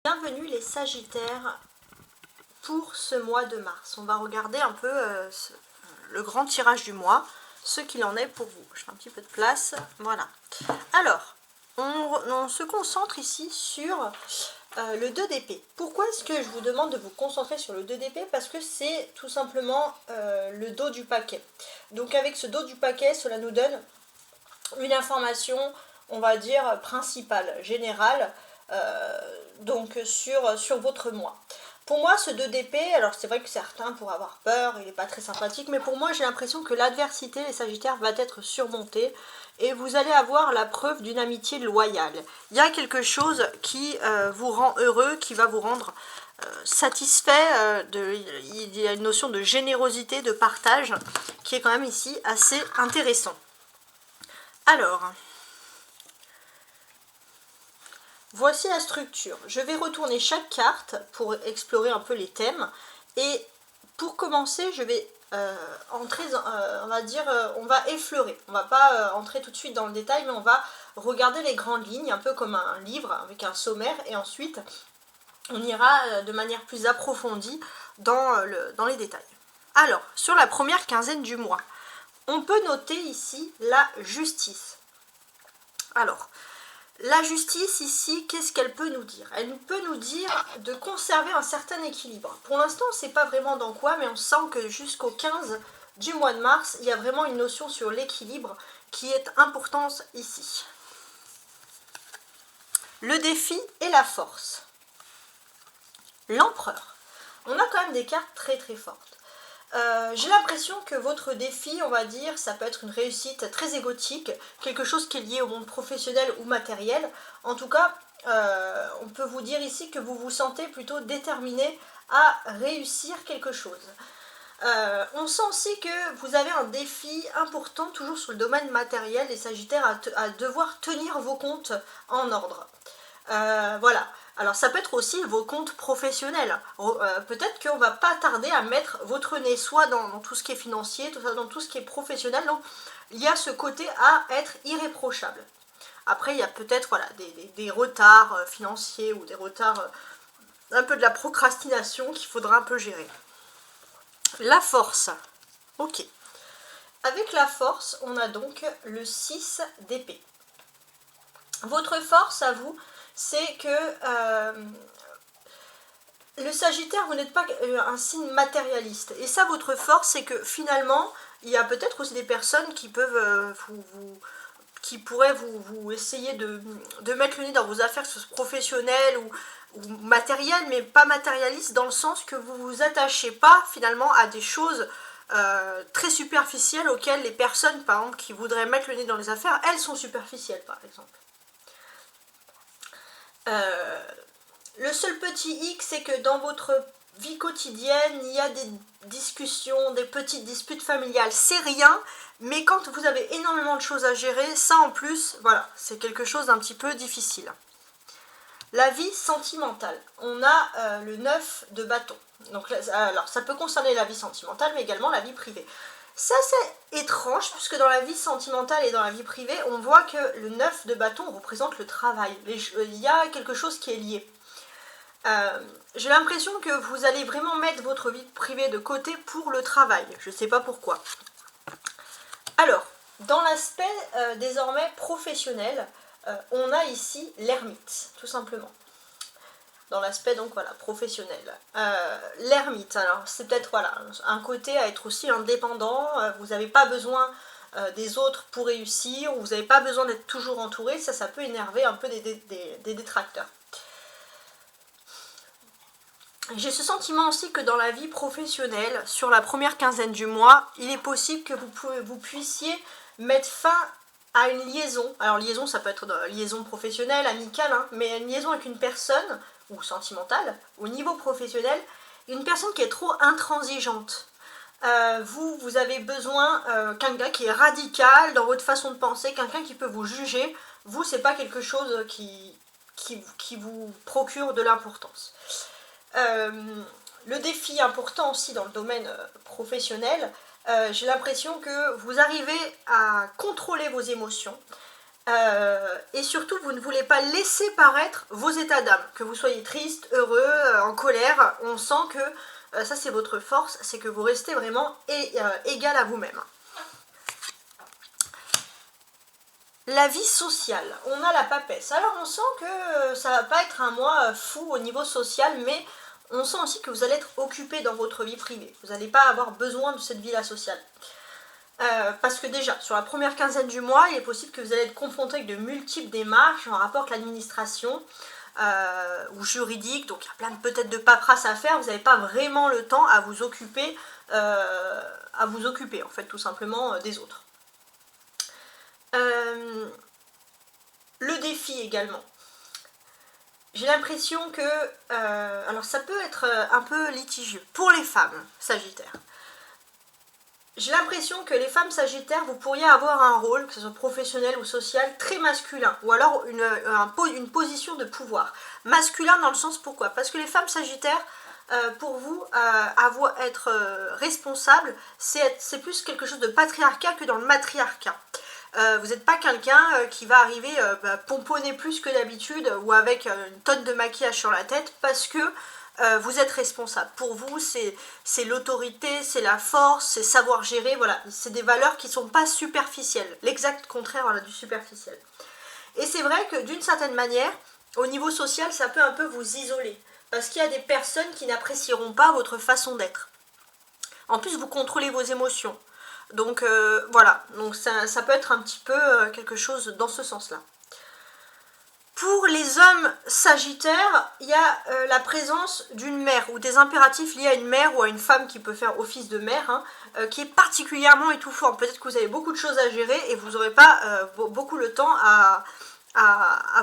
Bienvenue les Sagittaires pour ce mois de mars. On va regarder un peu le grand tirage du mois, ce qu'il en est pour vous. Je fais un petit peu de place, voilà. Alors, on se concentre ici sur le 2 d'épée. Pourquoi est-ce que je vous demande de vous concentrer sur le 2 d'épée? Parce que c'est tout simplement le dos du paquet. Donc avec ce dos du paquet, cela nous donne une information, on va dire, principale, générale, donc sur votre mois. Pour moi, ce 2 d'épée, alors c'est vrai que certains pourraient avoir peur, il n'est pas très sympathique, mais pour moi, j'ai l'impression que l'adversité, les Sagittaires, va être surmontée et vous allez avoir la preuve d'une amitié loyale. Il y a quelque chose qui vous rend heureux, qui va vous rendre satisfait. Il y a une notion de générosité, de partage, qui est quand même ici assez intéressant. Alors, voici la structure. Je vais retourner chaque carte pour explorer un peu les thèmes. Et pour commencer, je vais entrer, on va dire, on va effleurer. On va pas entrer tout de suite dans le détail, mais on va regarder les grandes lignes, un peu comme un livre avec un sommaire. Et ensuite, on ira de manière plus approfondie dans les détails. Alors, sur la première quinzaine du mois, on peut noter ici la justice. Alors, la justice ici, qu'est-ce qu'elle peut nous dire? Elle peut nous dire de conserver un certain équilibre. Pour l'instant, on ne sait pas vraiment dans quoi, mais on sent que jusqu'au 15 du mois de mars, il y a vraiment une notion sur l'équilibre qui est importante ici. Le défi et la force. L'empereur. On a quand même des cartes très très fortes. J'ai l'impression que votre défi, on va dire, ça peut être une réussite très égotique, quelque chose qui est lié au monde professionnel ou matériel. En tout cas, on peut vous dire ici que vous vous sentez plutôt déterminé à réussir quelque chose. On sent aussi que vous avez un défi important, toujours sur le domaine matériel, les Sagittaires, à devoir tenir vos comptes en ordre. Voilà. Alors ça peut être aussi vos comptes professionnels. Peut-être qu'on va pas tarder à mettre votre nez soit dans tout ce qui est financier, dans tout ce qui est professionnel. Donc il y a ce côté à être irréprochable. Après il y a peut-être voilà, des retards financiers ou des retards, un peu de la procrastination qu'il faudra un peu gérer. La force. Ok. Avec la force, on a donc le 6 d'épée. Votre force à vous, c'est que le Sagittaire, vous n'êtes pas un signe matérialiste. Et ça, votre force, c'est que finalement, il y a peut-être aussi des personnes qui peuvent qui pourraient vous essayer de mettre le nez dans vos affaires, que ce soit professionnelles ou matérielles, mais pas matérialistes, dans le sens que vous ne vous attachez pas finalement à des choses très superficielles auxquelles les personnes, par exemple, qui voudraient mettre le nez dans les affaires, elles sont superficielles, par exemple. Le seul petit hic, c'est que dans votre vie quotidienne, il y a des discussions, des petites disputes familiales. C'est rien, mais quand vous avez énormément de choses à gérer, ça en plus, voilà, c'est quelque chose d'un petit peu difficile. La vie sentimentale. On a le 9 de bâton. Donc, alors, ça peut concerner la vie sentimentale, mais également la vie privée. C'est assez étrange, puisque dans la vie sentimentale et dans la vie privée, on voit que le 9 de bâton représente le travail. Il y a quelque chose qui est lié. J'ai l'impression que vous allez vraiment mettre votre vie privée de côté pour le travail. Je ne sais pas pourquoi. Alors, dans l'aspect désormais professionnel, on a ici l'ermite, tout simplement. Dans l'aspect donc voilà professionnel. L'ermite, alors c'est peut-être voilà un côté à être aussi indépendant, vous n'avez pas besoin des autres pour réussir, ou vous n'avez pas besoin d'être toujours entouré, ça peut énerver un peu des détracteurs. J'ai ce sentiment aussi que dans la vie professionnelle, sur la première quinzaine du mois, il est possible que vous puissiez mettre fin à une liaison. Alors liaison, ça peut être liaison professionnelle, amicale, hein, mais une liaison avec une personne, ou sentimentale, au niveau professionnel, une personne qui est trop intransigeante. Vous avez besoin quelqu'un qui est radical dans votre façon de penser, quelqu'un qui peut vous juger. Vous, c'est pas quelque chose qui vous procure de l'importance. Le défi important aussi dans le domaine professionnel, j'ai l'impression que vous arrivez à contrôler vos émotions. Et surtout, vous ne voulez pas laisser paraître vos états d'âme, que vous soyez triste, heureux, en colère. On sent que ça c'est votre force, c'est que vous restez vraiment égal à vous-même. La vie sociale, on a la papesse. Alors on sent que ça va pas être un mois fou au niveau social, mais on sent aussi que vous allez être occupé dans votre vie privée. Vous n'allez pas avoir besoin de cette vie-là sociale. Parce que déjà, sur la première quinzaine du mois, il est possible que vous allez être confronté avec de multiples démarches en rapport avec l'administration ou juridique, donc il y a plein peut-être de paperasse à faire, vous n'avez pas vraiment le temps à vous occuper en fait tout simplement des autres. Le défi également. J'ai l'impression que, alors ça peut être un peu litigieux pour les femmes sagittaires. J'ai l'impression que les femmes sagittaires, vous pourriez avoir un rôle, que ce soit professionnel ou social, très masculin, ou alors une position de pouvoir. Masculin dans le sens pourquoi? Parce que les femmes sagittaires, pour vous, être responsable, c'est plus quelque chose de patriarcal que dans le matriarcat. Vous n'êtes pas quelqu'un qui va arriver pomponner plus que d'habitude ou avec une tonne de maquillage sur la tête parce que vous êtes responsable. Pour vous, c'est l'autorité, c'est la force, c'est savoir gérer, voilà. C'est des valeurs qui ne sont pas superficielles. L'exact contraire voilà, du superficiel. Et c'est vrai que d'une certaine manière, au niveau social, ça peut un peu vous isoler. Parce qu'il y a des personnes qui n'apprécieront pas votre façon d'être. En plus, vous contrôlez vos émotions. Donc voilà, donc ça peut être un petit peu quelque chose dans ce sens-là. Pour les hommes sagittaires, il y a la présence d'une mère ou des impératifs liés à une mère ou à une femme qui peut faire office de mère, qui est particulièrement étouffant. Peut-être que vous avez beaucoup de choses à gérer et vous n'aurez pas beaucoup le temps à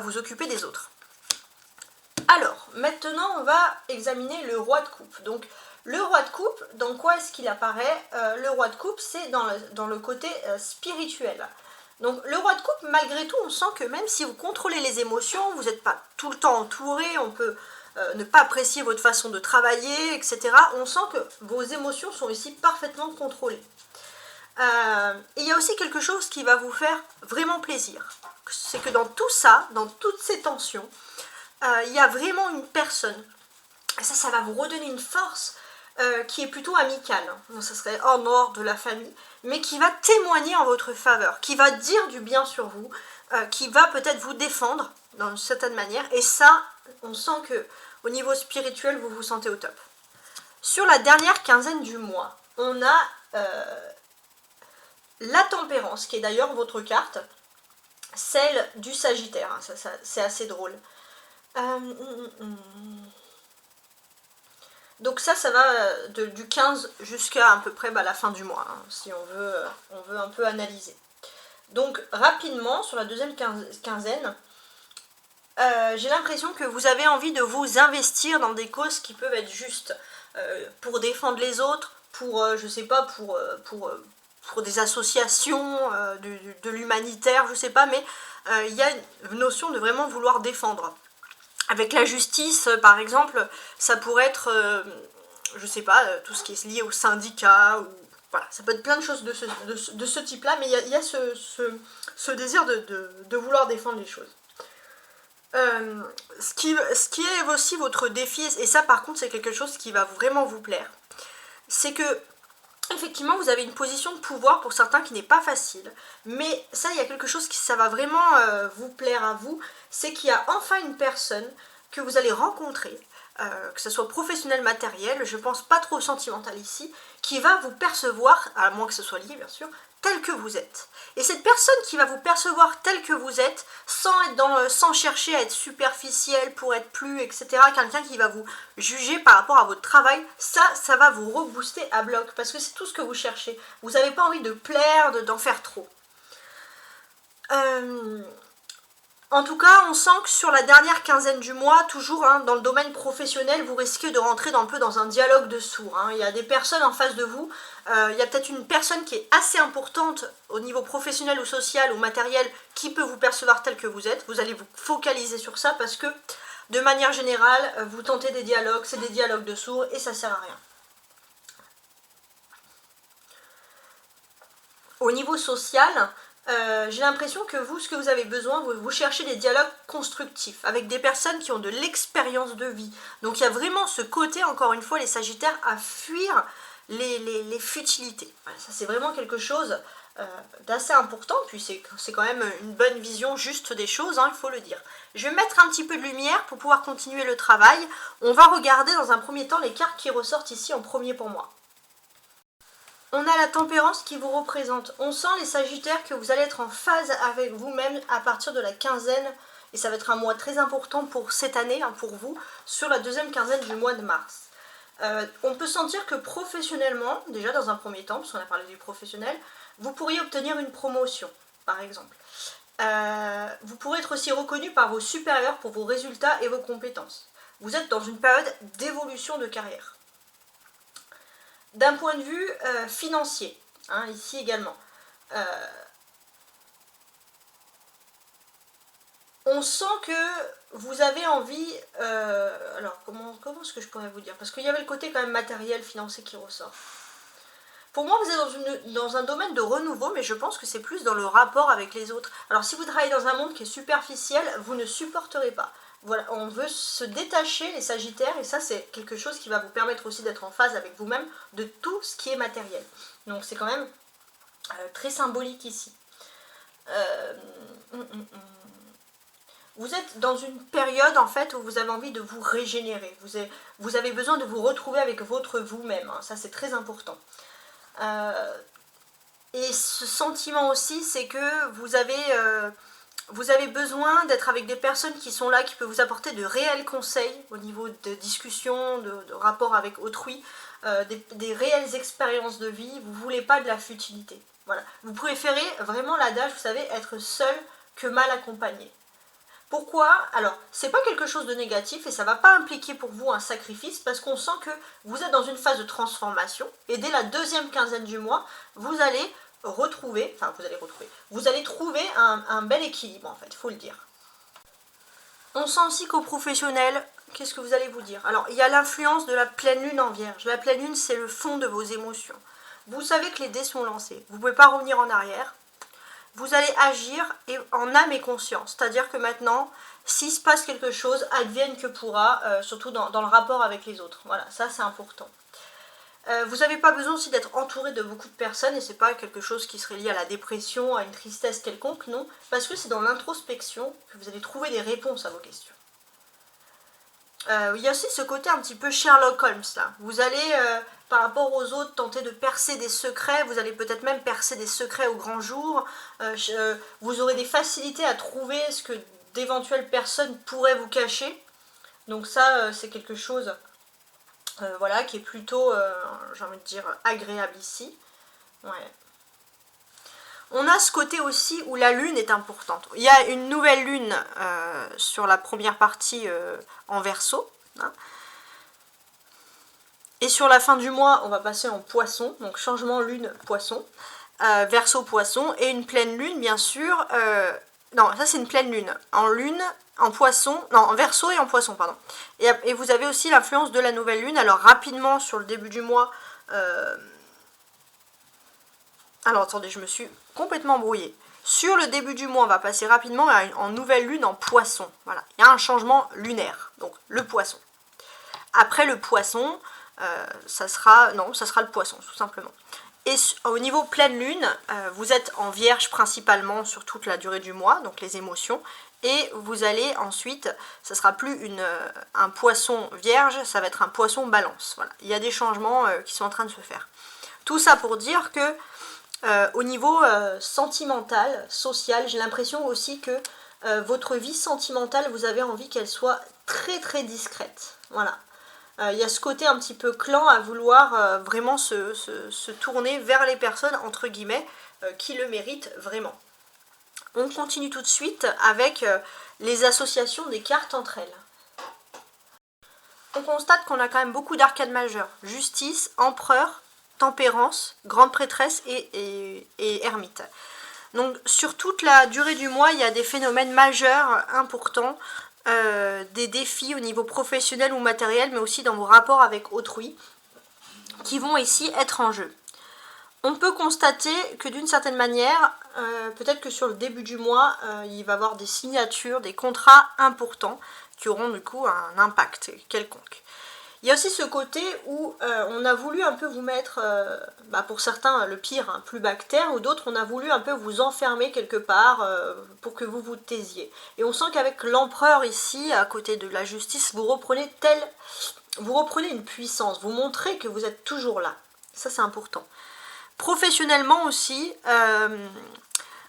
vous occuper des autres. Alors, maintenant on va examiner le roi de coupe. Donc, le roi de coupe, dans quoi est-ce qu'il apparaît? Le roi de coupe, c'est dans le côté spirituel. Donc le roi de coupe, malgré tout, on sent que même si vous contrôlez les émotions, vous n'êtes pas tout le temps entouré, on peut ne pas apprécier votre façon de travailler, etc. On sent que vos émotions sont ici parfaitement contrôlées. Et il y a aussi quelque chose qui va vous faire vraiment plaisir. C'est que dans tout ça, dans toutes ces tensions, il y a vraiment une personne. Et ça va vous redonner une force qui est plutôt amicale. Donc, ça serait hors dehors de la famille, mais qui va témoigner en votre faveur, qui va dire du bien sur vous, qui va peut-être vous défendre d'une certaine manière. Et ça, on sent que au niveau spirituel, vous vous sentez au top. Sur la dernière quinzaine du mois, on a la tempérance, qui est d'ailleurs votre carte, celle du Sagittaire. Hein, ça, c'est assez drôle. Donc ça va du 15 jusqu'à à peu près la fin du mois, hein, si on veut un peu analyser. Donc rapidement, sur la deuxième quinzaine, j'ai l'impression que vous avez envie de vous investir dans des causes qui peuvent être justes, pour défendre les autres, pour, je sais pas, pour des associations, de l'humanitaire, je sais pas, mais il y a une notion de vraiment vouloir défendre. Avec la justice, par exemple, ça pourrait être, je sais pas, tout ce qui est lié au syndicat, ou voilà, ça peut être plein de choses de ce type-là, mais il y a ce désir de vouloir défendre les choses. Ce qui est aussi votre défi, et ça par contre c'est quelque chose qui va vraiment vous plaire, c'est que effectivement vous avez une position de pouvoir pour certains qui n'est pas facile, mais ça il y a quelque chose ça va vraiment vous plaire à vous, c'est qu'il y a enfin une personne que vous allez rencontrer, que ce soit professionnel, matériel, je pense pas trop sentimental ici, qui va vous percevoir, à moins que ce soit lié bien sûr, tel que vous êtes. Et cette personne qui va vous percevoir tel que vous êtes, sans chercher à être superficiel pour être plus, etc., quelqu'un qui va vous juger par rapport à votre travail, ça va vous rebooster à bloc, parce que c'est tout ce que vous cherchez. Vous n'avez pas envie de plaire, d'en faire trop. En tout cas, on sent que sur la dernière quinzaine du mois, toujours hein, dans le domaine professionnel, vous risquez de rentrer un peu dans un dialogue de sourds. Hein. Il y a des personnes en face de vous, il y a peut-être une personne qui est assez importante au niveau professionnel ou social ou matériel qui peut vous percevoir tel que vous êtes. Vous allez vous focaliser sur ça parce que, de manière générale, vous tentez des dialogues, c'est des dialogues de sourds et ça sert à rien. Au niveau social, J'ai l'impression que vous, ce que vous avez besoin, vous cherchez des dialogues constructifs avec des personnes qui ont de l'expérience de vie. Donc il y a vraiment ce côté, encore une fois, les Sagittaires, à fuir les futilités. Voilà, ça c'est vraiment quelque chose d'assez important, puis c'est quand même une bonne vision juste des choses, hein, il faut le dire. Je vais mettre un petit peu de lumière pour pouvoir continuer le travail. On va regarder dans un premier temps les cartes qui ressortent ici en premier pour moi. On a la tempérance qui vous représente. On sent les Sagittaires que vous allez être en phase avec vous-même à partir de la quinzaine, et ça va être un mois très important pour cette année, hein, pour vous, sur la deuxième quinzaine du mois de mars. On peut sentir que professionnellement, déjà dans un premier temps, parce qu'on a parlé du professionnel, vous pourriez obtenir une promotion, par exemple. Vous pourrez être aussi reconnu par vos supérieurs pour vos résultats et vos compétences. Vous êtes dans une période d'évolution de carrière. D'un point de vue financier, hein, ici également, on sent que vous avez envie, alors comment est-ce que je pourrais vous dire, parce qu'il y avait le côté quand même matériel, financier qui ressort. Pour moi, vous êtes dans un domaine de renouveau, mais je pense que c'est plus dans le rapport avec les autres. Alors si vous travaillez dans un monde qui est superficiel, vous ne supporterez pas. Voilà, on veut se détacher, les Sagittaires, et ça c'est quelque chose qui va vous permettre aussi d'être en phase avec vous-même de tout ce qui est matériel. Donc c'est quand même très symbolique ici. Vous êtes dans une période en fait où vous avez envie de vous régénérer. Vous avez besoin de vous retrouver avec votre vous-même, hein. Ça c'est très important. Et ce sentiment aussi, c'est que vous avez besoin d'être avec des personnes qui sont là, qui peuvent vous apporter de réels conseils au niveau de discussion, de rapport avec autrui, des réelles expériences de vie. Vous ne voulez pas de la futilité. Voilà. Vous préférez vraiment l'adage, vous savez, être seul que mal accompagné. Pourquoi? Alors, c'est pas quelque chose de négatif et ça va pas impliquer pour vous un sacrifice parce qu'on sent que vous êtes dans une phase de transformation et dès la deuxième quinzaine du mois, vous allez vous allez trouver un bel équilibre en fait, il faut le dire. On sent aussi qu'au professionnel, qu'est-ce que vous allez vous dire? Alors, il y a l'influence de la pleine lune en Vierge. La pleine lune, c'est le fond de vos émotions. Vous savez que les dés sont lancés. Vous ne pouvez pas revenir en arrière. Vous allez agir en âme et conscience. C'est-à-dire que maintenant, s'il se passe quelque chose, advienne que pourra, surtout dans le rapport avec les autres. Voilà, ça c'est important. Vous n'avez pas besoin aussi d'être entouré de beaucoup de personnes, et c'est pas quelque chose qui serait lié à la dépression, à une tristesse quelconque, non. Parce que c'est dans l'introspection que vous allez trouver des réponses à vos questions. Il y a aussi ce côté un petit peu Sherlock Holmes là. Vous allez, par rapport aux autres, tenter de percer des secrets. Vous allez peut-être même percer des secrets au grand jour. Vous aurez des facilités à trouver ce que d'éventuelles personnes pourraient vous cacher. Donc ça, c'est quelque chose voilà, qui est plutôt, j'ai envie de dire, agréable ici. Ouais. On a ce côté aussi où la lune est importante. Il y a une nouvelle lune sur la première partie en Verseau. Hein. Et sur la fin du mois, on va passer en Poisson. Donc changement lune-Poisson. Verseau Poisson. Et une pleine lune, bien sûr. Non, ça c'est une pleine lune. En Poisson. Non, en Verseau et en Poisson, pardon. Et vous avez aussi l'influence de la nouvelle lune. Alors rapidement, sur le début du mois... Alors attendez, je me suis complètement brouillée. Sur le début du mois, on va passer rapidement en nouvelle lune en Poisson. Voilà, il y a un changement lunaire, donc le Poisson. Après le Poisson, ça sera le Poisson, tout simplement. Et au niveau pleine lune, vous êtes en Vierge principalement sur toute la durée du mois, donc les émotions. Et vous allez ensuite, ça sera plus un Poisson Vierge, ça va être un Poisson Balance. Voilà, il y a des changements qui sont en train de se faire. Tout ça pour dire que au niveau sentimental, social, j'ai l'impression aussi que votre vie sentimentale, vous avez envie qu'elle soit très très discrète. Voilà. Il y a ce côté un petit peu clan à vouloir vraiment se tourner vers les personnes, entre guillemets, qui le méritent vraiment. On continue tout de suite avec les associations des cartes entre elles. On constate qu'on a quand même beaucoup d'arcades majeures. Justice, empereur, tempérance, grande prêtresse et ermite. Donc sur toute la durée du mois, il y a des phénomènes majeurs, importants, des défis au niveau professionnel ou matériel, mais aussi dans vos rapports avec autrui, qui vont ici être en jeu. On peut constater que d'une certaine manière, peut-être que sur le début du mois, il va y avoir des signatures, des contrats importants qui auront du coup un impact quelconque. Il y a aussi ce côté où on a voulu un peu vous mettre, pour certains le pire, hein, plus bactère, ou d'autres on a voulu un peu vous enfermer quelque part pour que vous vous taisiez. Et on sent qu'avec l'empereur ici, à côté de la justice, vous reprenez une puissance, vous montrez que vous êtes toujours là. Ça c'est important. Professionnellement aussi,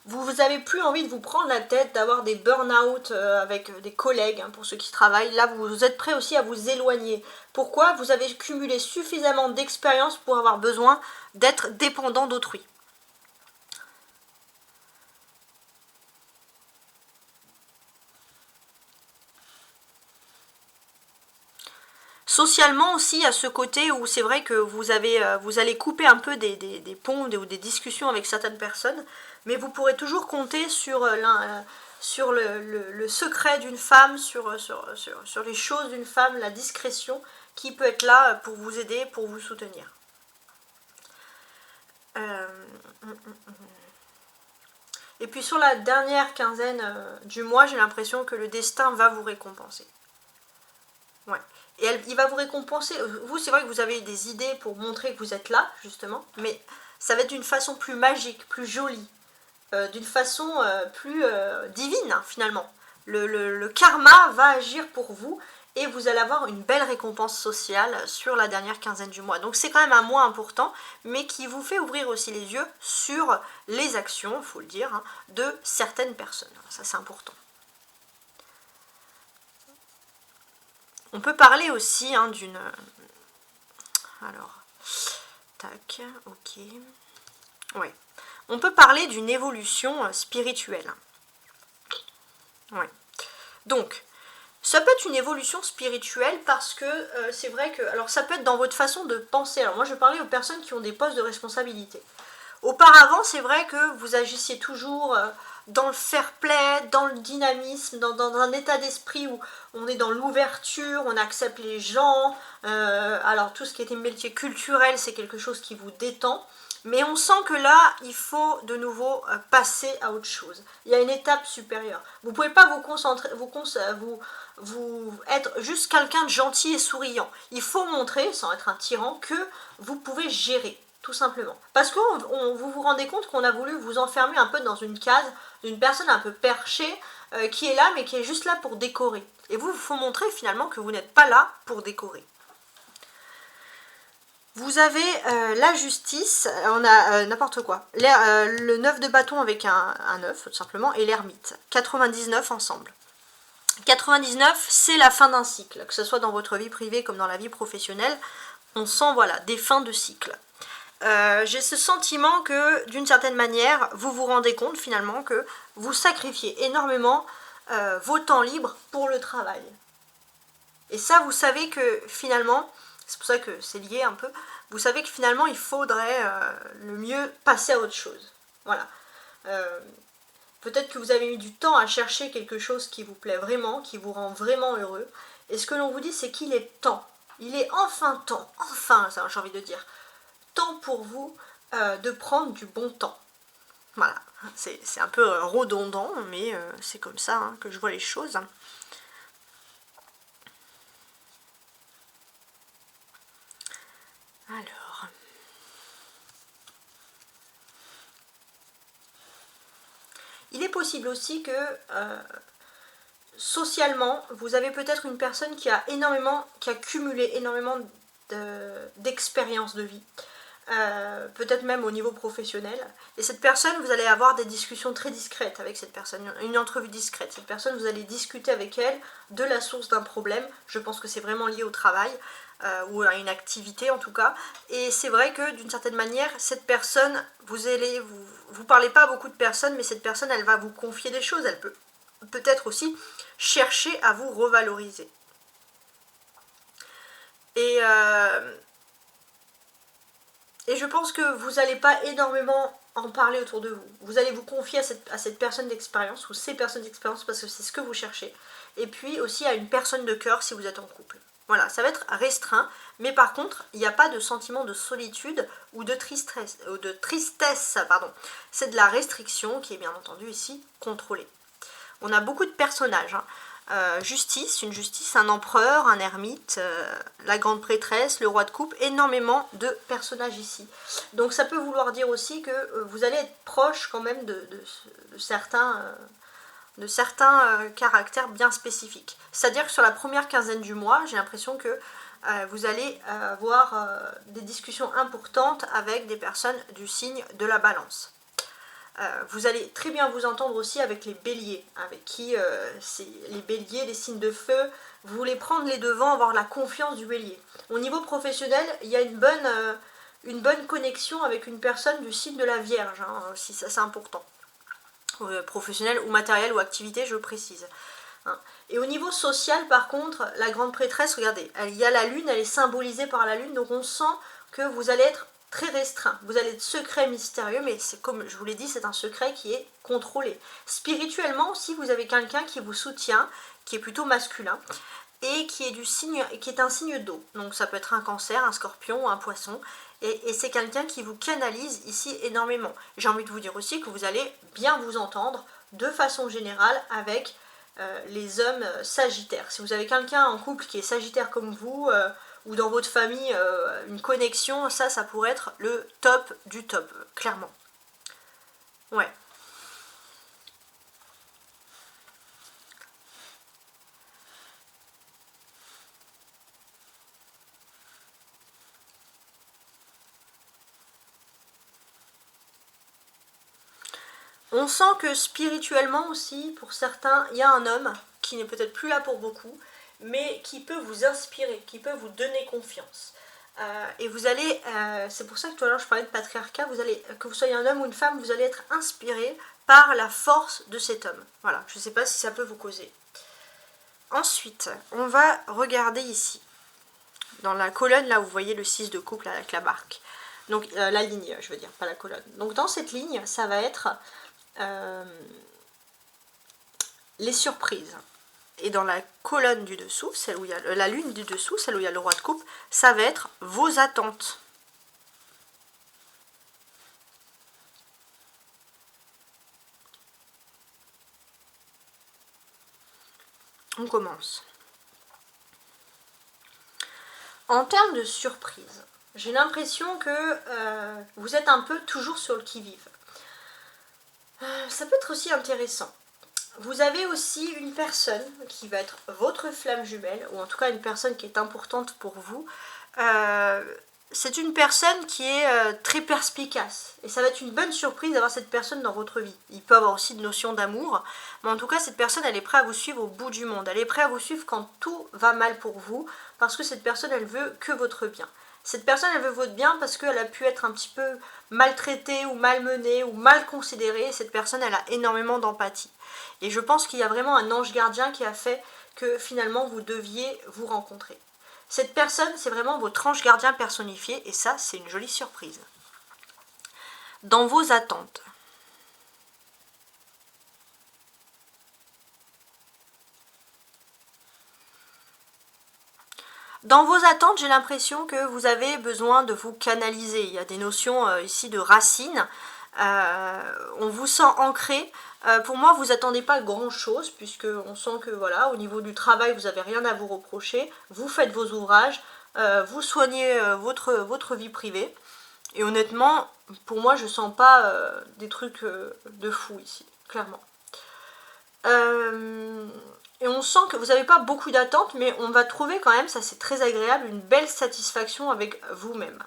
vous n'avez plus envie de vous prendre la tête, d'avoir des burn-out avec des collègues, hein, pour ceux qui travaillent. Là, vous êtes prêt aussi à vous éloigner. Pourquoi? Vous avez cumulé suffisamment d'expérience pour avoir besoin d'être dépendant d'autrui. Socialement aussi, à ce côté où c'est vrai que vous allez couper un peu des ponts ou des discussions avec certaines personnes, mais vous pourrez toujours compter sur le secret d'une femme, sur les choses d'une femme, la discrétion qui peut être là pour vous aider, pour vous soutenir. Et puis sur la dernière quinzaine du mois, j'ai l'impression que le destin va vous récompenser. Ouais. Et il va vous récompenser. Vous, c'est vrai que vous avez des idées pour montrer que vous êtes là, justement, mais ça va être d'une façon plus magique, plus jolie, d'une façon plus divine, hein, finalement. Le karma va agir pour vous et vous allez avoir une belle récompense sociale sur la dernière quinzaine du mois. Donc c'est quand même un mois important, mais qui vous fait ouvrir aussi les yeux sur les actions, il faut le dire, hein, de certaines personnes. Ça, c'est important. On peut parler aussi hein, d'une... Alors, tac, ok. Ouais. On peut parler d'une évolution spirituelle. Ouais. Donc, ça peut être une évolution spirituelle parce que c'est vrai que... Alors, ça peut être dans votre façon de penser. Alors, moi, je parlais aux personnes qui ont des postes de responsabilité. Auparavant, c'est vrai que vous agissiez toujours dans le fair play, dans le dynamisme, dans un état d'esprit où on est dans l'ouverture, on accepte les gens. Alors tout ce qui était métier culturel, c'est quelque chose qui vous détend. Mais on sent que là, il faut de nouveau passer à autre chose. Il y a une étape supérieure. Vous ne pouvez pas vous concentrer, vous être juste quelqu'un de gentil et souriant. Il faut montrer, sans être un tyran, que vous pouvez gérer. Tout simplement. Parce que vous vous rendez compte qu'on a voulu vous enfermer un peu dans une case d'une personne un peu perchée qui est là mais qui est juste là pour décorer. Et vous, il faut montrer finalement que vous n'êtes pas là pour décorer. Vous avez la justice, on a n'importe quoi. Le 9 de bâton avec un 9 tout simplement et l'ermite. 99 ensemble. 99 c'est la fin d'un cycle, que ce soit dans votre vie privée comme dans la vie professionnelle. On sent voilà des fins de cycle. J'ai ce sentiment que d'une certaine manière vous vous rendez compte finalement que vous sacrifiez énormément vos temps libres pour le travail et ça vous savez que finalement c'est pour ça que c'est lié un peu, vous savez que finalement il faudrait le mieux passer à autre chose, voilà. Peut-être que vous avez mis du temps à chercher quelque chose qui vous plaît vraiment, qui vous rend vraiment heureux, et ce que l'on vous dit c'est qu'il est temps, il est enfin temps, enfin ça j'ai envie de dire, temps pour vous de prendre du bon temps. Voilà, c'est un peu redondant, mais c'est comme ça hein, que je vois les choses. Alors... Il est possible aussi que socialement, vous avez peut-être une personne qui a cumulé énormément d'expérience de vie. Peut-être même au niveau professionnel, et cette personne, vous allez avoir des discussions très discrètes avec cette personne, une entrevue discrète. Cette personne, vous allez discuter avec elle de la source d'un problème. Je pense que c'est vraiment lié au travail ou à une activité en tout cas, et c'est vrai que d'une certaine manière cette personne, vous parlez pas à beaucoup de personnes, mais cette personne elle va vous confier des choses, elle peut peut-être aussi chercher à vous revaloriser. Et je pense que vous n'allez pas énormément en parler autour de vous. Vous allez vous confier à cette personne d'expérience ou ces personnes d'expérience parce que c'est ce que vous cherchez. Et puis aussi à une personne de cœur si vous êtes en couple. Voilà, ça va être restreint, mais par contre, il n'y a pas de sentiment de solitude ou de tristesse, pardon. C'est de la restriction qui est bien entendu ici contrôlée. On a beaucoup de personnages, hein. Justice, une justice, un empereur, un ermite, la grande prêtresse, le roi de coupe, énormément de personnages ici. Donc ça peut vouloir dire aussi que vous allez être proche quand même de certains caractères bien spécifiques. C'est-à-dire que sur la première quinzaine du mois, j'ai l'impression que vous allez avoir des discussions importantes avec des personnes du signe de la balance. Vous allez très bien vous entendre aussi avec les béliers, avec qui les béliers, les signes de feu, vous voulez prendre les devants, avoir la confiance du bélier. Au niveau professionnel, il y a une bonne connexion avec une personne du signe de la Vierge, hein, si ça c'est important. Professionnel ou matériel ou activité, je précise. Hein. Et au niveau social, par contre, la grande prêtresse, regardez, il y a la lune, elle est symbolisée par la lune, donc on sent que vous allez être très restreint. Vous allez être secret, mystérieux, mais c'est comme je vous l'ai dit, c'est un secret qui est contrôlé. Spirituellement aussi, vous avez quelqu'un qui vous soutient, qui est plutôt masculin, et qui est un signe d'eau. Donc ça peut être un cancer, un scorpion, un poisson, et c'est quelqu'un qui vous canalise ici énormément. J'ai envie de vous dire aussi que vous allez bien vous entendre de façon générale avec les hommes sagittaires. Si vous avez quelqu'un en couple qui est sagittaire comme vous, ou dans votre famille, une connexion, ça pourrait être le top du top, clairement. Ouais. On sent que spirituellement aussi, pour certains, il y a un homme qui n'est peut-être plus là pour beaucoup, mais qui peut vous inspirer, qui peut vous donner confiance. Et vous allez, c'est pour ça que tout à l'heure je parlais de patriarcat, que vous soyez un homme ou une femme, vous allez être inspiré par la force de cet homme. Voilà, je ne sais pas si ça peut vous causer. Ensuite, on va regarder ici, dans la colonne, là où vous voyez le 6 de couple avec la barque. Donc la ligne, je veux dire, pas la colonne. Donc dans cette ligne, ça va être les surprises. Et dans la colonne du dessous, celle où il y a la lune du dessous, celle où il y a le roi de coupe, ça va être vos attentes. On commence. En termes de surprise, j'ai l'impression que vous êtes un peu toujours sur le qui-vive. Ça peut être aussi intéressant. Vous avez aussi une personne qui va être votre flamme jumelle, ou en tout cas une personne qui est importante pour vous. C'est une personne qui est très perspicace. Et ça va être une bonne surprise d'avoir cette personne dans votre vie. Il peut avoir aussi une notion d'amour. Mais en tout cas, cette personne, elle est prête à vous suivre au bout du monde. Elle est prête à vous suivre quand tout va mal pour vous. Parce que cette personne, elle veut que votre bien. Cette personne, elle veut votre bien parce qu'elle a pu être un petit peu maltraitée ou malmenée ou mal considérée. Cette personne, elle a énormément d'empathie. Et je pense qu'il y a vraiment un ange gardien qui a fait que finalement vous deviez vous rencontrer. Cette personne, c'est vraiment votre ange gardien personnifié et ça, c'est une jolie surprise. Dans vos attentes. Dans vos attentes, j'ai l'impression que vous avez besoin de vous canaliser. Il y a des notions ici de racines. On vous sent ancré. Pour moi, vous attendez pas grand chose, puisque on sent que voilà, au niveau du travail, vous n'avez rien à vous reprocher. Vous faites vos ouvrages, vous soignez votre vie privée. Et honnêtement, pour moi, je sens pas des trucs de fou ici, clairement. Et on sent que vous n'avez pas beaucoup d'attentes, mais on va trouver quand même, ça c'est très agréable, une belle satisfaction avec vous-même.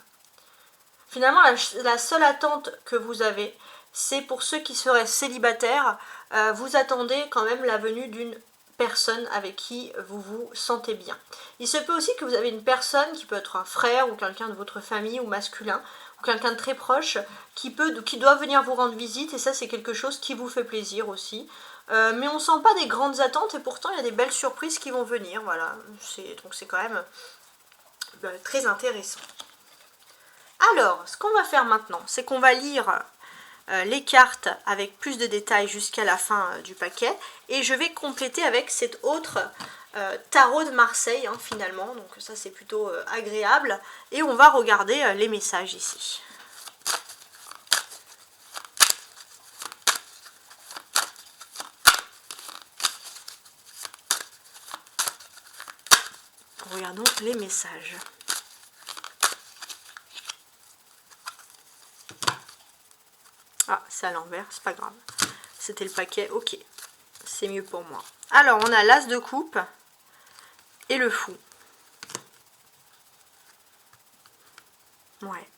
Finalement, la seule attente que vous avez, c'est pour ceux qui seraient célibataires, vous attendez quand même la venue d'une personne avec qui vous vous sentez bien. Il se peut aussi que vous avez une personne qui peut être un frère ou quelqu'un de votre famille ou masculin, ou quelqu'un de très proche, qui doit venir vous rendre visite, et ça c'est quelque chose qui vous fait plaisir aussi. Mais on sent pas des grandes attentes et pourtant il y a des belles surprises qui vont venir, voilà. Donc c'est quand même très intéressant. Alors, ce qu'on va faire maintenant, c'est qu'on va lire les cartes avec plus de détails jusqu'à la fin du paquet et je vais compléter avec cette autre tarot de Marseille, hein, finalement. Donc ça, c'est plutôt agréable. Et on va regarder les messages ici. Regardons les messages. Ah, c'est à l'envers, c'est pas grave. C'était le paquet, ok. C'est mieux pour moi. Alors, on a l'as de coupe et le fou. Ouais.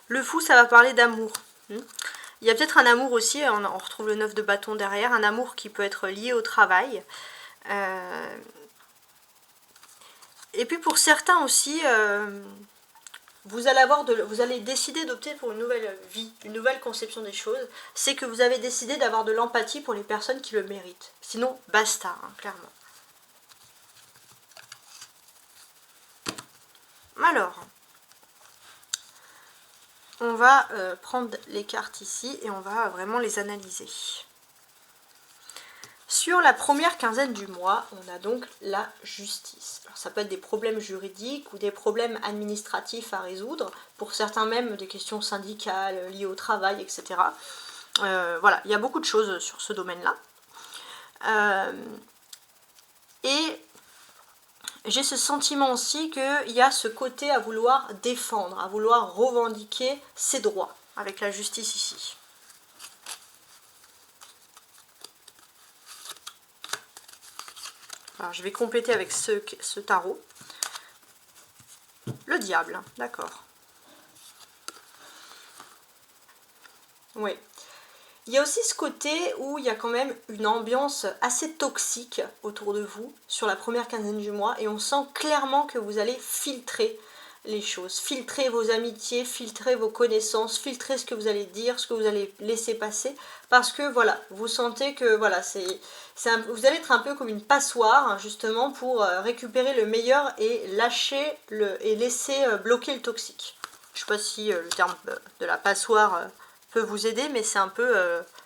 Le fou, ça va parler d'amour. Il y a peut-être un amour aussi, on retrouve le 9 de bâton derrière, un amour qui peut être lié au travail. Et puis pour certains aussi, vous allez décider d'opter pour une nouvelle vie, une nouvelle conception des choses. C'est que vous avez décidé d'avoir de l'empathie pour les personnes qui le méritent. Sinon, basta, hein, clairement. Alors, on va prendre les cartes ici et on va vraiment les analyser. Sur la première quinzaine du mois, on a donc la justice. Alors, ça peut être des problèmes juridiques ou des problèmes administratifs à résoudre, pour certains même des questions syndicales liées au travail, etc. Voilà, il y a beaucoup de choses sur ce domaine-là. Et j'ai ce sentiment aussi qu'il y a ce côté à vouloir défendre, à vouloir revendiquer ses droits, avec la justice ici. Alors, je vais compléter avec ce tarot. Le diable, d'accord. Oui. Il y a aussi ce côté où il y a quand même une ambiance assez toxique autour de vous sur la première quinzaine du mois et on sent clairement que vous allez filtrer les choses, filtrer vos amitiés, filtrer vos connaissances, filtrer ce que vous allez dire, ce que vous allez laisser passer parce que voilà, vous sentez que voilà, vous allez être un peu comme une passoire hein, justement pour récupérer le meilleur et lâcher et laisser bloquer le toxique. Je ne sais pas si le terme de la passoire peut vous aider, mais c'est un peu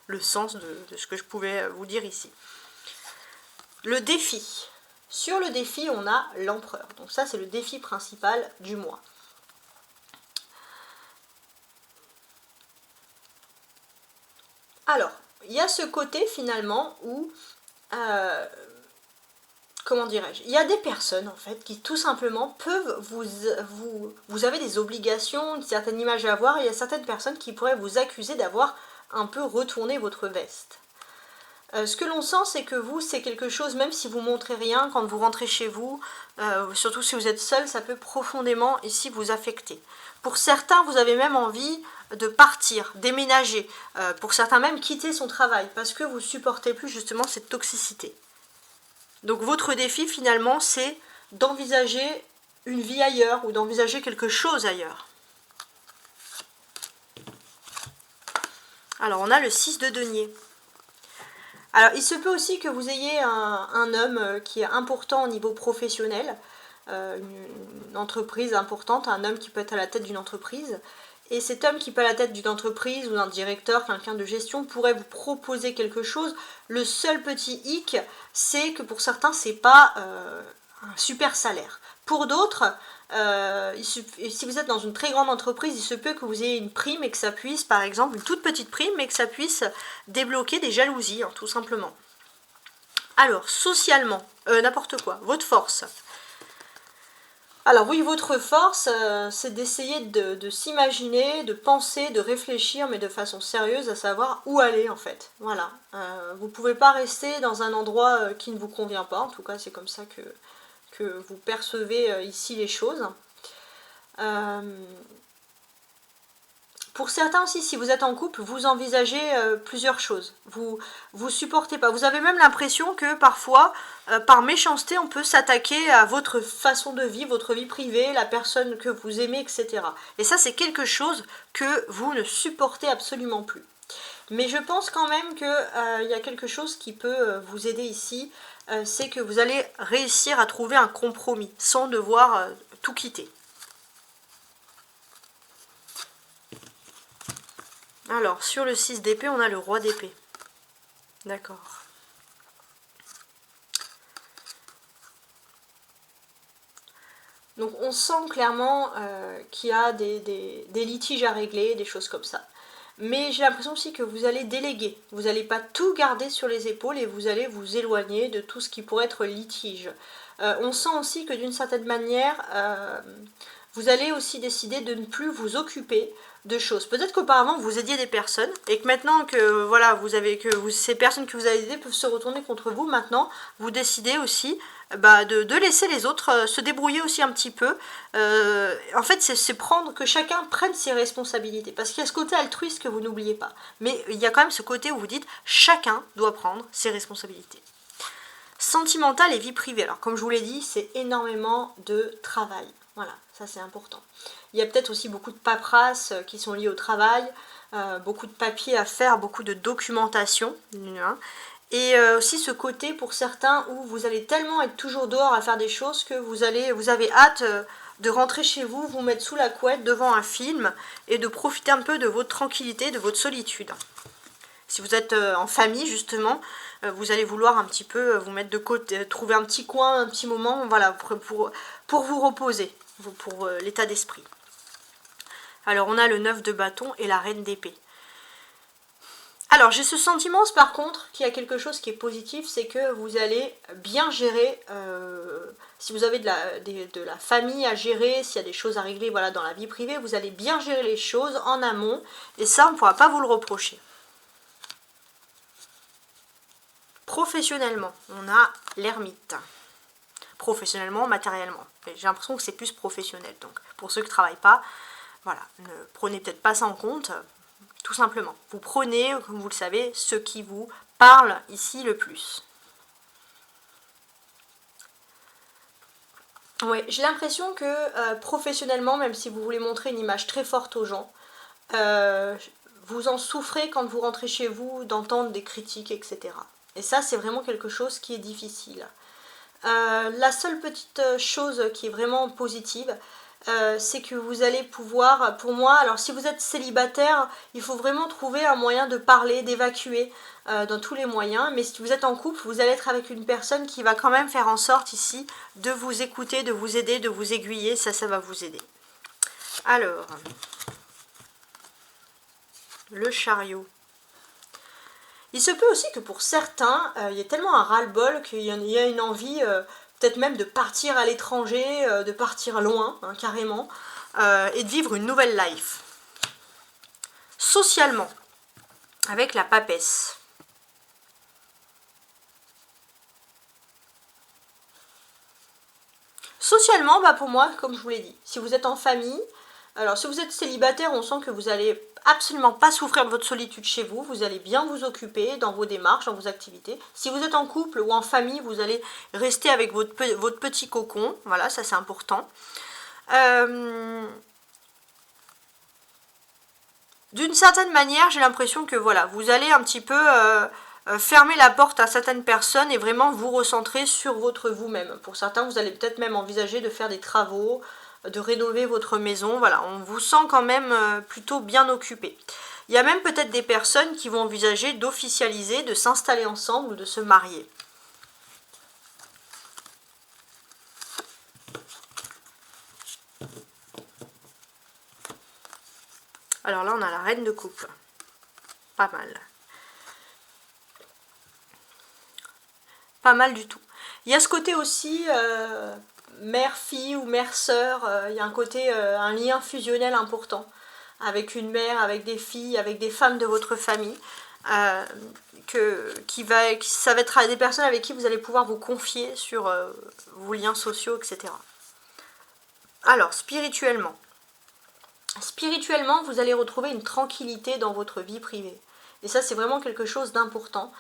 le sens de ce que je pouvais vous dire ici. Le défi. Sur le défi, on a l'empereur. Donc ça, c'est le défi principal du mois. Alors, il y a ce côté finalement où comment dirais-je, il y a des personnes en fait qui tout simplement peuvent vous avez des obligations, une certaine image à avoir, et il y a certaines personnes qui pourraient vous accuser d'avoir un peu retourné votre veste. Ce que l'on sent, c'est que vous, c'est quelque chose, même si vous montrez rien, quand vous rentrez chez vous, surtout si vous êtes seul, ça peut profondément ici vous affecter. Pour certains, vous avez même envie de partir, déménager, pour certains même quitter son travail, parce que vous ne supportez plus justement cette toxicité. Donc votre défi finalement c'est d'envisager une vie ailleurs ou d'envisager quelque chose ailleurs. Alors on a le 6 de denier. Alors il se peut aussi que vous ayez un homme qui est important au niveau professionnel, une entreprise importante, un homme qui peut être à la tête d'une entreprise. Et cet homme qui peut être à la tête d'une entreprise ou d'un directeur, quelqu'un de gestion, pourrait vous proposer quelque chose. Le seul petit hic, c'est que pour certains, c'est pas un super salaire. Pour d'autres, si vous êtes dans une très grande entreprise, il se peut que vous ayez une prime et que ça puisse, par exemple, une toute petite prime, mais que ça puisse débloquer des jalousies, hein, tout simplement. Alors, socialement, n'importe quoi, votre force. Alors oui, votre force, c'est d'essayer de s'imaginer, de penser, de réfléchir, mais de façon sérieuse, à savoir où aller en fait. Voilà. Vous ne pouvez pas rester dans un endroit qui ne vous convient pas, en tout cas c'est comme ça que vous percevez ici les choses. Pour certains aussi, si vous êtes en couple, vous envisagez plusieurs choses. Vous supportez pas. Vous avez même l'impression que parfois, par méchanceté, on peut s'attaquer à votre façon de vivre, votre vie privée, la personne que vous aimez, etc. Et ça, c'est quelque chose que vous ne supportez absolument plus. Mais je pense quand même qu'il y a quelque chose qui peut vous aider ici. C'est que vous allez réussir à trouver un compromis sans devoir tout quitter. Alors, sur le 6 d'épée, on a le roi d'épée. D'accord. Donc on sent clairement qu'il y a des litiges à régler, des choses comme ça. Mais j'ai l'impression aussi que vous allez déléguer. Vous n'allez pas tout garder sur les épaules et vous allez vous éloigner de tout ce qui pourrait être litige. On sent aussi que d'une certaine manière, vous allez aussi décider de ne plus vous occuper de choses. Peut-être qu'auparavant vous aidiez des personnes et que maintenant que voilà, ces personnes que vous avez aidées peuvent se retourner contre vous, maintenant vous décidez aussi de laisser les autres se débrouiller aussi un petit peu. En fait, c'est prendre que chacun prenne ses responsabilités. Parce qu'il y a ce côté altruiste que vous n'oubliez pas. Mais il y a quand même ce côté où vous dites chacun doit prendre ses responsabilités. Sentimental et vie privée. Alors, comme je vous l'ai dit, c'est énormément de travail. Voilà, ça c'est important. Il y a peut-être aussi beaucoup de paperasse qui sont liées au travail, beaucoup de papiers à faire, beaucoup de documentation. Et aussi ce côté pour certains où vous allez tellement être toujours dehors à faire des choses que vous avez hâte de rentrer chez vous, vous mettre sous la couette devant un film et de profiter un peu de votre tranquillité, de votre solitude. Si vous êtes en famille justement, vous allez vouloir un petit peu vous mettre de côté, trouver un petit coin, un petit moment, voilà, pour vous reposer, pour l'état d'esprit. Alors on a le 9 de bâton et la reine d'épée. Alors j'ai ce sentiment par contre qu'il y a quelque chose qui est positif, c'est que vous allez bien gérer, si vous avez de la famille à gérer, s'il y a des choses à régler voilà, dans la vie privée, vous allez bien gérer les choses en amont et ça on ne pourra pas vous le reprocher. Professionnellement, on a l'ermite. Professionnellement, matériellement. J'ai l'impression que c'est plus professionnel. Donc pour ceux qui ne travaillent pas, voilà, ne prenez peut-être pas ça en compte. Tout simplement, vous prenez, comme vous le savez, ce qui vous parle ici le plus. Ouais, j'ai l'impression que professionnellement, même si vous voulez montrer une image très forte aux gens, vous en souffrez quand vous rentrez chez vous d'entendre des critiques, etc. Et ça, c'est vraiment quelque chose qui est difficile. La seule petite chose qui est vraiment positive, c'est que vous allez pouvoir, pour moi, alors si vous êtes célibataire, il faut vraiment trouver un moyen de parler, d'évacuer dans tous les moyens, mais si vous êtes en couple, vous allez être avec une personne qui va quand même faire en sorte ici de vous écouter, de vous aider, de vous aiguiller, ça va vous aider. Alors, le chariot. Il se peut aussi que pour certains, il y ait tellement un ras-le-bol qu'il y a une envie peut-être même de partir à l'étranger, de partir loin, hein, carrément, et de vivre une nouvelle life. Socialement, avec la papesse. Socialement, pour moi, comme je vous l'ai dit, si vous êtes en famille, alors si vous êtes célibataire, on sent que vous allez absolument pas souffrir de votre solitude chez vous, vous allez bien vous occuper dans vos démarches, dans vos activités. Si vous êtes en couple ou en famille, vous allez rester avec votre petit cocon, voilà, ça c'est important. D'une certaine manière, j'ai l'impression que voilà, vous allez un petit peu fermer la porte à certaines personnes et vraiment vous recentrer sur votre vous-même. Pour certains, vous allez peut-être même envisager de faire des travaux, de rénover votre maison. Voilà, on vous sent quand même plutôt bien occupé. Il y a même peut-être des personnes qui vont envisager d'officialiser, de s'installer ensemble ou de se marier. Alors là, on a la reine de coupe. Pas mal. Pas mal du tout. Il y a ce côté aussi mère-fille ou mère-sœur. Il y a un côté, un lien fusionnel important avec une mère, avec des filles, avec des femmes de votre famille. Ça va être des personnes avec qui vous allez pouvoir vous confier sur vos liens sociaux, etc. Alors, spirituellement. Spirituellement, vous allez retrouver une tranquillité dans votre vie privée. Et ça, c'est vraiment quelque chose d'important.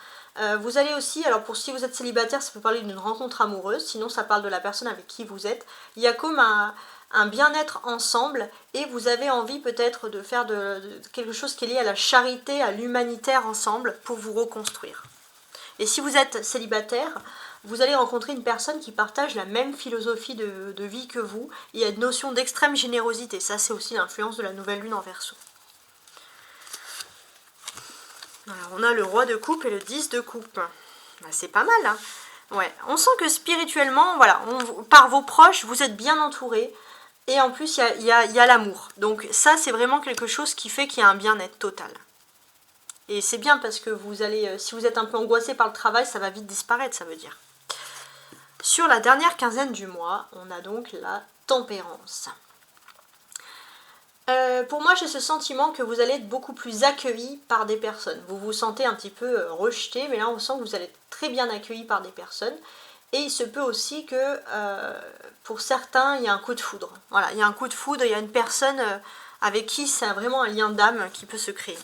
Vous allez aussi, alors pour si vous êtes célibataire, ça peut parler d'une rencontre amoureuse, sinon ça parle de la personne avec qui vous êtes. Il y a comme un bien-être ensemble et vous avez envie peut-être de faire quelque chose qui est lié à la charité, à l'humanitaire ensemble pour vous reconstruire. Et si vous êtes célibataire, vous allez rencontrer une personne qui partage la même philosophie de vie que vous. Il y a une notion d'extrême générosité. Ça, c'est aussi l'influence de la nouvelle lune en Verseau. Alors, on a le roi de coupe et le 10 de coupe. Bah, c'est pas mal, hein. Ouais, on sent que spirituellement, voilà, par vos proches, vous êtes bien entouré. Et en plus, il y a l'amour. Donc ça, c'est vraiment quelque chose qui fait qu'il y a un bien-être total. Et c'est bien parce que vous allez, si vous êtes un peu angoissé par le travail, ça va vite disparaître, ça veut dire. Sur la dernière quinzaine du mois, on a donc la tempérance. Pour moi, j'ai ce sentiment que vous allez être beaucoup plus accueilli par des personnes. Vous vous sentez un petit peu rejeté, mais là, on sent que vous allez être très bien accueilli par des personnes. Et il se peut aussi que, pour certains, il y a un coup de foudre. Voilà, il y a un coup de foudre, il y a une personne avec qui c'est vraiment un lien d'âme qui peut se créer.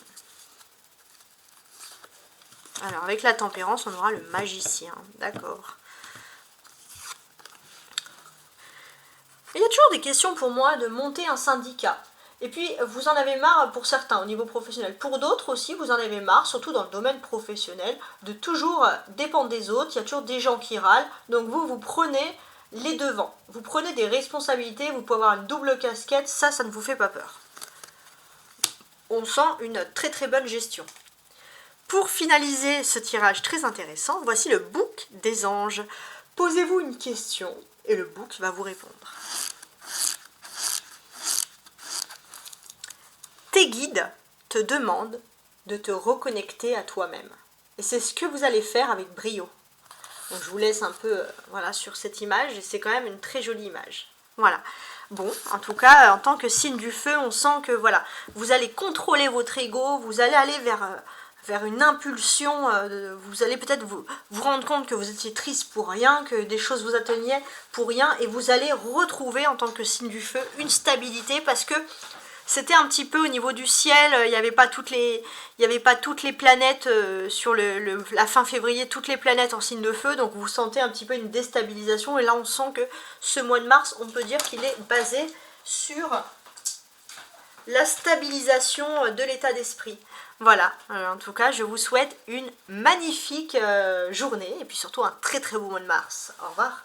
Alors, avec la tempérance, on aura le magicien. D'accord. Il y a toujours des questions pour moi de monter un syndicat. Et puis, vous en avez marre pour certains au niveau professionnel. Pour d'autres aussi, vous en avez marre, surtout dans le domaine professionnel, de toujours dépendre des autres. Il y a toujours des gens qui râlent. Donc vous prenez les devants. Vous prenez des responsabilités, vous pouvez avoir une double casquette. Ça ne vous fait pas peur. On sent une très très bonne gestion. Pour finaliser ce tirage très intéressant, voici le bouc des anges. Posez-vous une question et le bouc va vous répondre. Tes guides te demandent de te reconnecter à toi-même. Et c'est ce que vous allez faire avec brio. Donc je vous laisse un peu voilà, sur cette image, et c'est quand même une très jolie image. Voilà. Bon, en tout cas, en tant que signe du feu, on sent que voilà, vous allez contrôler votre ego, vous allez aller vers une impulsion, vous allez peut-être vous rendre compte que vous étiez triste pour rien, que des choses vous atteignaient pour rien, et vous allez retrouver en tant que signe du feu une stabilité, parce que c'était un petit peu au niveau du ciel, il n'y avait pas toutes les planètes sur la fin février, toutes les planètes en signe de feu, donc vous sentez un petit peu une déstabilisation, et là on sent que ce mois de mars, on peut dire qu'il est basé sur la stabilisation de l'état d'esprit. Voilà, en tout cas je vous souhaite une magnifique journée, et puis surtout un très très beau mois de mars. Au revoir.